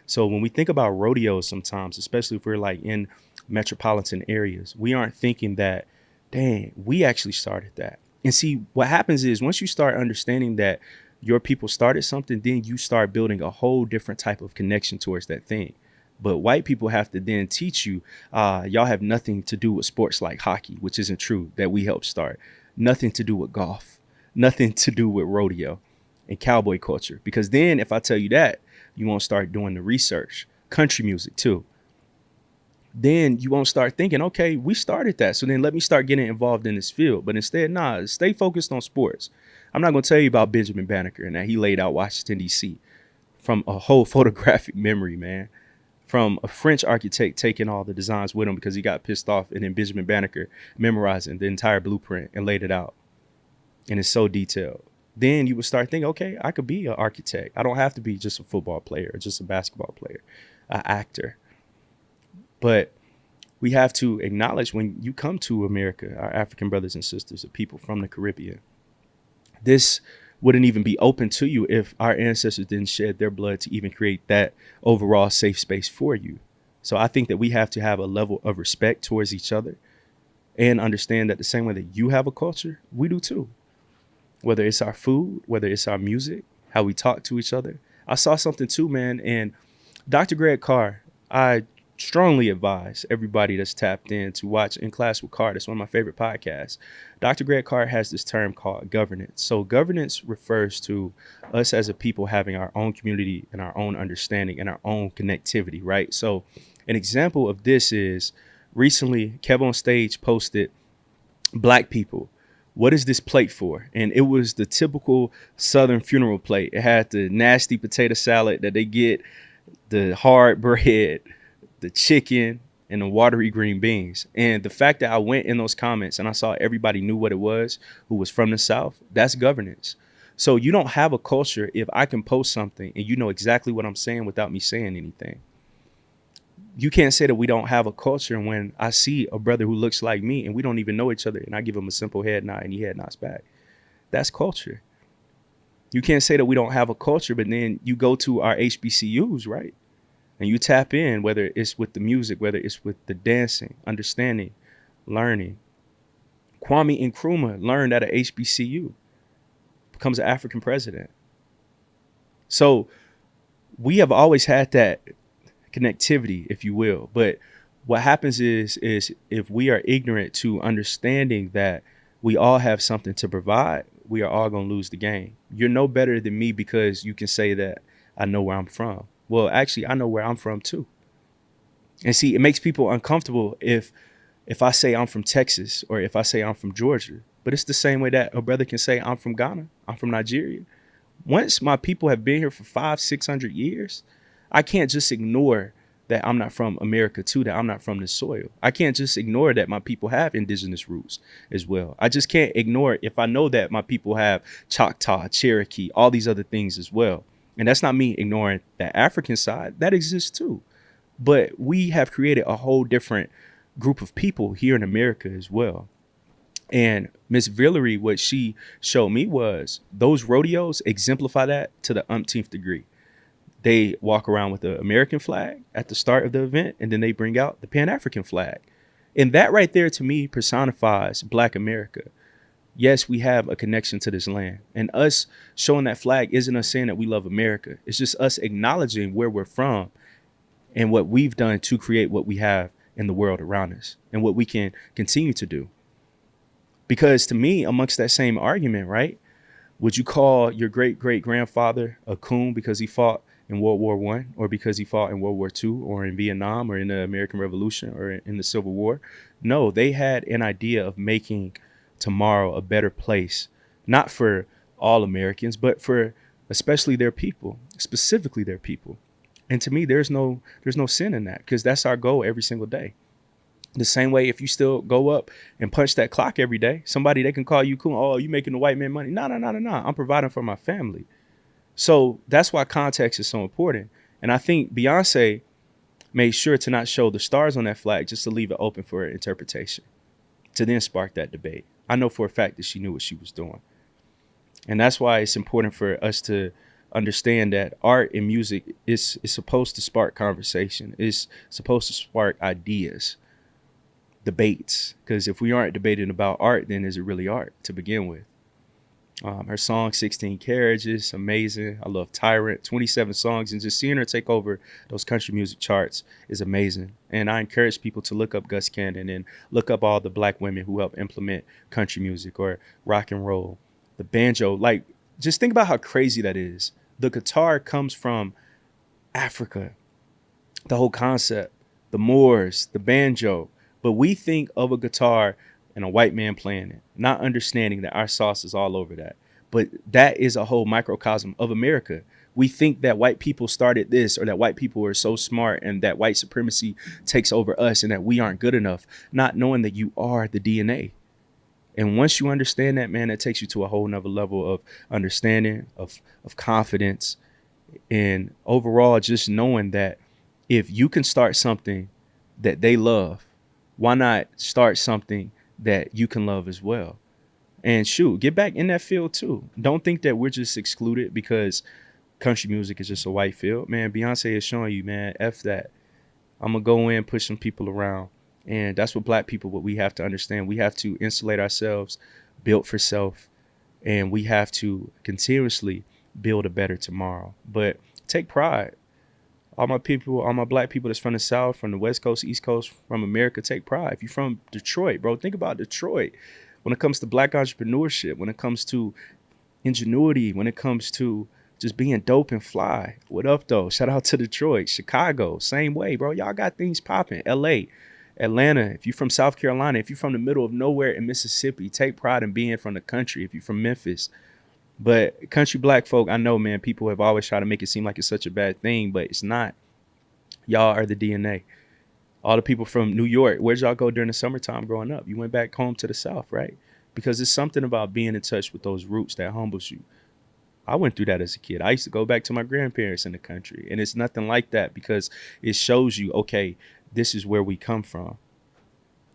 So when we think about rodeos sometimes, especially if we're like in metropolitan areas, we aren't thinking that, dang, we actually started that. And see, what happens is once you start understanding that your people started something, then you start building a whole different type of connection towards that thing. But white people have to then teach you, y'all have nothing to do with sports like hockey, which isn't true, that we helped start. Nothing to do with golf, nothing to do with rodeo and cowboy culture. Because then if I tell you that, you won't start doing the research. Country music too. Then you won't start thinking, okay, we started that. So then let me start getting involved in this field. But instead, nah, stay focused on sports. I'm not going to tell you about Benjamin Banneker and that he laid out Washington, D.C. from a whole photographic memory, man. From a French architect taking all the designs with him because he got pissed off, and then Benjamin Banneker memorizing the entire blueprint and laid it out. And it's so detailed. Then you would start thinking, okay, I could be an architect. I don't have to be just a football player or just a basketball player, an actor. But we have to acknowledge when you come to America, our African brothers and sisters, the people from the Caribbean, this wouldn't even be open to you if our ancestors didn't shed their blood to even create that overall safe space for you. So I think that we have to have a level of respect towards each other and understand that the same way that you have a culture, we do too. Whether it's our food, whether it's our music, how we talk to each other. I saw something too, man. And Dr. Greg Carr, I strongly advise everybody that's tapped in to watch In Class with Carr. That's one of my favorite podcasts. Dr. Greg Carr has this term called governance. So governance refers to us as a people having our own community and our own understanding and our own connectivity, right? So an example of this is recently Kev on Stage posted, Black people, what is this plate for? And it was the typical Southern funeral plate. It had the nasty potato salad that they get, the hard bread, the chicken, and the watery green beans. And the fact that I went in those comments and I saw everybody knew what it was who was from the South, that's governance. So you don't have a culture if I can post something and you know exactly what I'm saying without me saying anything. You can't say that we don't have a culture when I see a brother who looks like me and we don't even know each other and I give him a simple head nod and he head nods back. That's culture. You can't say that we don't have a culture, but then you go to our HBCUs, right? And you tap in, whether it's with the music, whether it's with the dancing, understanding, learning. Kwame Nkrumah learned at a HBCU, becomes an African president. So we have always had that connectivity, if you will. But what happens is if we are ignorant to understanding that we all have something to provide, we are all going to lose the game. You're no better than me because you can say that I know where I'm from. Well, actually, I know where I'm from, too. And see, it makes people uncomfortable if I say I'm from Texas or if I say I'm from Georgia. But it's the same way that a brother can say I'm from Ghana, I'm from Nigeria. Once my people have been here for 500-600 years, I can't just ignore that I'm not from America, too, that I'm not from this soil. I can't just ignore that my people have indigenous roots as well. I just can't ignore it if I know that my people have Choctaw, Cherokee, all these other things as well. And that's not me ignoring the African side. That exists too. But we have created a whole different group of people here in America as well. And Miss Villery, what she showed me was those rodeos exemplify that to the umpteenth degree. They walk around with the American flag at the start of the event, and then they bring out the Pan-African flag. And that right there, to me, personifies Black America. Yes, we have a connection to this land. And us showing that flag isn't us saying that we love America. It's just us acknowledging where we're from and what we've done to create what we have in the world around us and what we can continue to do. Because to me, amongst that same argument, right, would you call your great-great-grandfather a coon because he fought in World War I or because he fought in World War II or in Vietnam or in the American Revolution or in the Civil War? No, they had an idea of making tomorrow a better place, not for all Americans, but for especially their people, specifically their people. And to me, there's no sin in that because that's our goal every single day. The same way, if you still go up and punch that clock every day, somebody, they can call you cool. Oh, you making the white man money? No. I'm providing for my family. So that's why context is so important. And I think Beyonce made sure to not show the stars on that flag, just to leave it open for interpretation, to then spark that debate. I know for a fact that she knew what she was doing. And that's why it's important for us to understand that art and music is supposed to spark conversation. It's supposed to spark ideas, debates. Because if we aren't debating about art, then is it really art to begin with? Her song 16 Carriages, amazing. I love Tyrant, 27 songs, and just seeing her take over those country music charts is amazing. And I encourage people to look up Gus Cannon and look up all the black women who help implement country music or rock and roll. The banjo, like, just think about how crazy that is. The guitar comes from Africa, the whole concept, the Moors, the banjo. But we think of a guitar and a white man playing it, not understanding that our sauce is all over that. But that is a whole microcosm of America. We think that white people started this, or that white people are so smart, and that white supremacy takes over us, and that we aren't good enough, not knowing that you are the DNA. And once you understand that, man, it takes you to a whole nother level of understanding, of confidence, and overall just knowing that if you can start something that they love, why not start something that you can love as well? And shoot, get back in that field too. Don't think that we're just excluded because country music is just a white field. Man, Beyonce is showing you, man, F that. I'm going to go in, push some people around. And that's what black people, what we have to understand. We have to insulate ourselves, build for self, and we have to continuously build a better tomorrow. But take pride. All my people, all my black people that's from the South, from the West Coast, East Coast, from America, take pride. If you're from Detroit, bro, think about Detroit. When it comes to black entrepreneurship, when it comes to ingenuity, when it comes to just being dope and fly. What up, though? Shout out to Detroit. Chicago, same way, bro. Y'all got things popping. LA, Atlanta, if you're from South Carolina, if you're from the middle of nowhere in Mississippi, take pride in being from the country. If you're from Memphis. But country black folk, I know, man, people have always tried to make it seem like it's such a bad thing, but it's not. Y'all are the DNA. All the people from New York, where'd y'all go during the summertime growing up? You went back home to the South, right? Because it's something about being in touch with those roots that humbles you. I went through that as a kid. I used to go back to my grandparents in the country, and it's nothing like that because it shows you, okay, this is where we come from,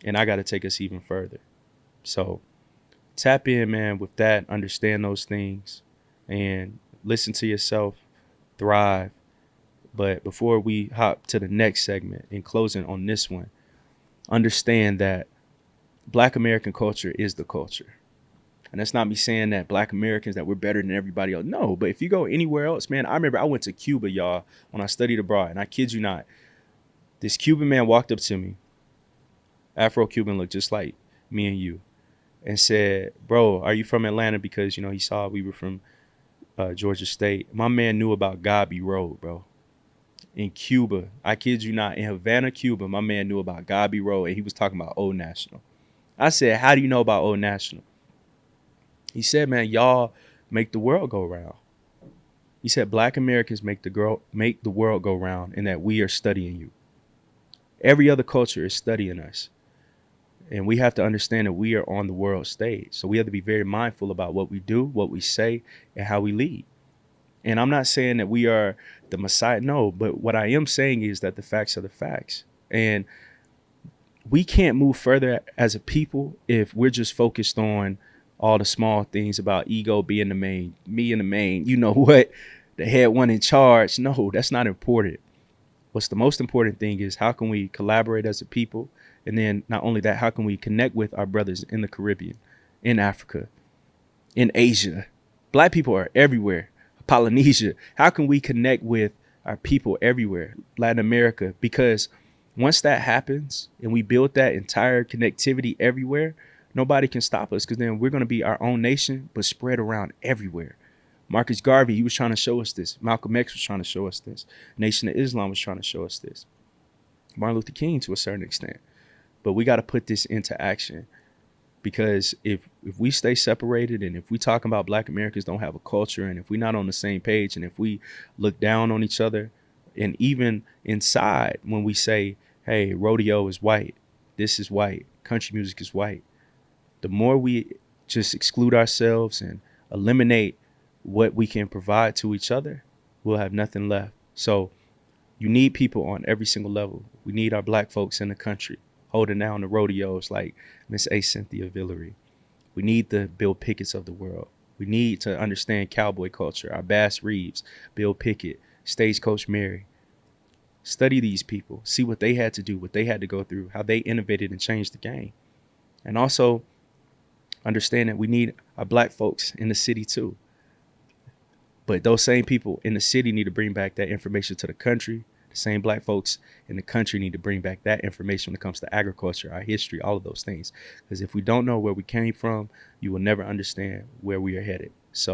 and I got to take us even further. So tap in, man, with that, understand those things, and listen to yourself, thrive. But before we hop to the next segment, in closing on this one, understand that Black American culture is the culture. And that's not me saying that Black Americans, that we're better than everybody else. No, but if you go anywhere else, man, I remember I went to Cuba, y'all, when I studied abroad. And I kid you not, this Cuban man walked up to me, Afro-Cuban, looked just like me and you, and said, bro, are you from Atlanta? Because, he saw we were from Georgia State. My man knew about Gabi Road, bro. In Cuba, I kid you not, in Havana, Cuba, my man knew about Gabi Road, and he was talking about Old National. I said, how do you know about Old National? He said, man, y'all make the world go round. He said, Black Americans make the world go round, and that we are studying you. Every other culture is studying us. And we have to understand that we are on the world stage. So we have to be very mindful about what we do, what we say, and how we lead. And I'm not saying that we are the Messiah. No, but what I am saying is that the facts are the facts. And we can't move further as a people if we're just focused on all the small things about ego being the main, me in the main, you know what, the head one in charge. No, that's not important. What's the most important thing is how can we collaborate as a people? And then not only that, how can we connect with our brothers in the Caribbean, in Africa, in Asia? Black people are everywhere. Polynesia. How can we connect with our people everywhere? Latin America. Because once that happens and we build that entire connectivity everywhere, nobody can stop us, because then we're going to be our own nation, but spread around everywhere. Marcus Garvey, he was trying to show us this. Malcolm X was trying to show us this. Nation of Islam was trying to show us this. Martin Luther King to a certain extent. But we got to put this into action. Because if we stay separated, and if we talk about Black Americans don't have a culture, and if we're not on the same page, and if we look down on each other, and even inside when we say, hey, rodeo is white, this is white, country music is white, the more we just exclude ourselves and eliminate what we can provide to each other, we'll have nothing left. So you need people on every single level. We need our Black folks in the country holding down the rodeos like Miss A. Cynthia Villery. We need the Bill Pickett's of the world. We need to understand cowboy culture, our Bass Reeves, Bill Pickett, Stagecoach Mary. Study these people, see what they had to do, what they had to go through, how they innovated and changed the game. And also understand that we need our black folks in the city too. But those same people in the city need to bring back that information to the country. The same black folks in the country need to bring back that information when it comes to agriculture, our history, all of those things. Because if we don't know where we came from, you will never understand where we are headed. So